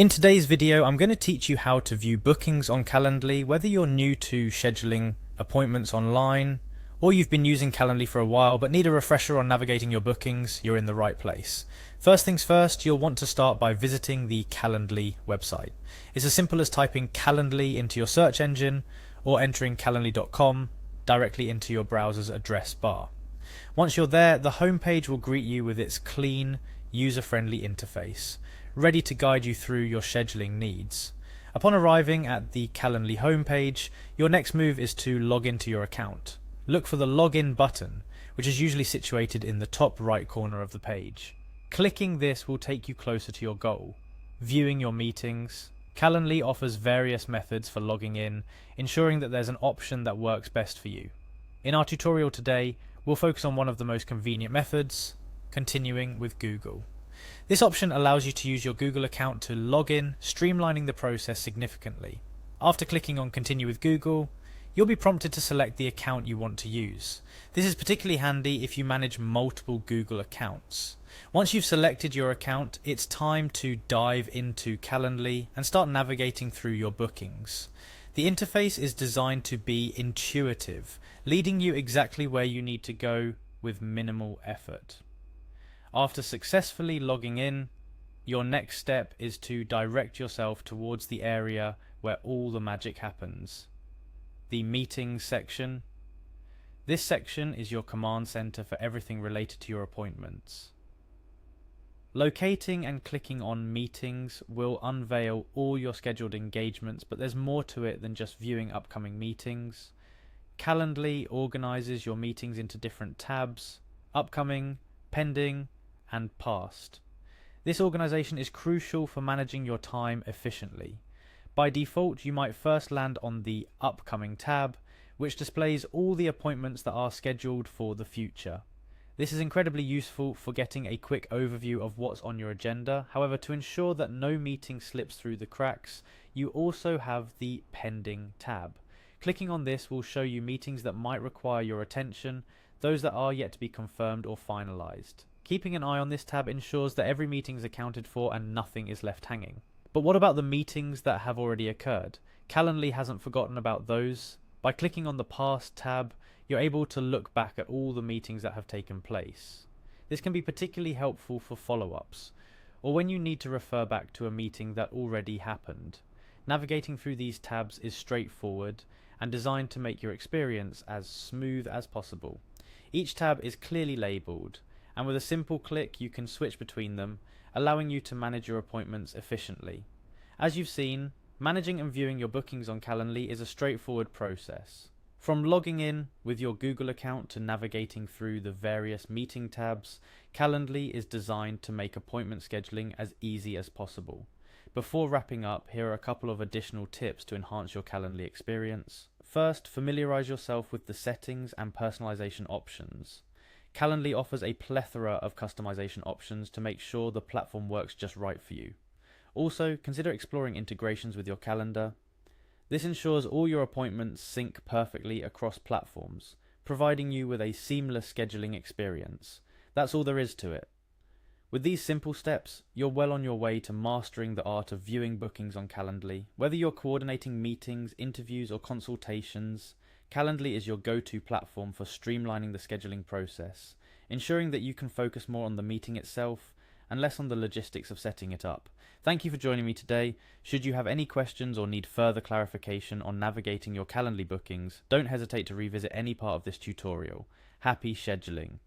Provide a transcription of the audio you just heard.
In today's video, I'm going to teach you how to view bookings on Calendly. Whether you're new to scheduling appointments online or you've been using Calendly for a while but need a refresher on navigating your bookings, you're in the right place. First things first, you'll want to start by visiting the Calendly website. It's as simple as typing Calendly into your search engine or entering calendly.com directly into your browser's address bar. Once you're there, the homepage will greet you with its clean, user-friendly interface, ready to guide you through your scheduling needs. Upon arriving at the Calendly homepage, your next move is to log into your account. Look for the login button, which is usually situated in the top right corner of the page. Clicking this will take you closer to your goal, viewing your meetings. Calendly offers various methods for logging in, ensuring that there's an option that works best for you. In our tutorial today, we'll focus on one of the most convenient methods, continuing with Google. This option allows you to use your Google account to log in, streamlining the process significantly. After clicking on Continue with Google, you'll be prompted to select the account you want to use. This is particularly handy if you manage multiple Google accounts. Once you've selected your account, it's time to dive into Calendly and start navigating through your bookings. The interface is designed to be intuitive, leading you exactly where you need to go with minimal effort. After successfully logging in, your next step is to direct yourself towards the area where all the magic happens, the Meetings section. This section is your command center for everything related to your appointments. Locating and clicking on Meetings will unveil all your scheduled engagements, but there's more to it than just viewing upcoming meetings. Calendly organizes your meetings into different tabs: upcoming, pending, and past. This organization is crucial for managing your time efficiently. By default, you might first land on the Upcoming tab, which displays all the appointments that are scheduled for the future. This is incredibly useful for getting a quick overview of what's on your agenda. However, to ensure that no meeting slips through the cracks, you also have the Pending tab. Clicking on this will show you meetings that might require your attention, those that are yet to be confirmed or finalized. Keeping an eye on this tab ensures that every meeting is accounted for and nothing is left hanging. But what about the meetings that have already occurred? Calendly hasn't forgotten about those. By clicking on the Past tab, you're able to look back at all the meetings that have taken place. This can be particularly helpful for follow-ups, or when you need to refer back to a meeting that already happened. Navigating through these tabs is straightforward and designed to make your experience as smooth as possible. Each tab is clearly labeled, and with a simple click you can switch between them, allowing you to manage your appointments efficiently. As you've seen, managing and viewing your bookings on Calendly is a straightforward process. From logging in with your Google account to navigating through the various meeting tabs, Calendly is designed to make appointment scheduling as easy as possible. Before wrapping up, here are a couple of additional tips to enhance your Calendly experience. First, familiarize yourself with the settings and personalization options. Calendly offers a plethora of customization options to make sure the platform works just right for you. Also, consider exploring integrations with your calendar. This ensures all your appointments sync perfectly across platforms, providing you with a seamless scheduling experience. That's all there is to it. With these simple steps, you're well on your way to mastering the art of viewing bookings on Calendly. Whether you're coordinating meetings, interviews, or consultations, Calendly is your go-to platform for streamlining the scheduling process, ensuring that you can focus more on the meeting itself and less on the logistics of setting it up. Thank you for joining me today. Should you have any questions or need further clarification on navigating your Calendly bookings, don't hesitate to revisit any part of this tutorial. Happy scheduling!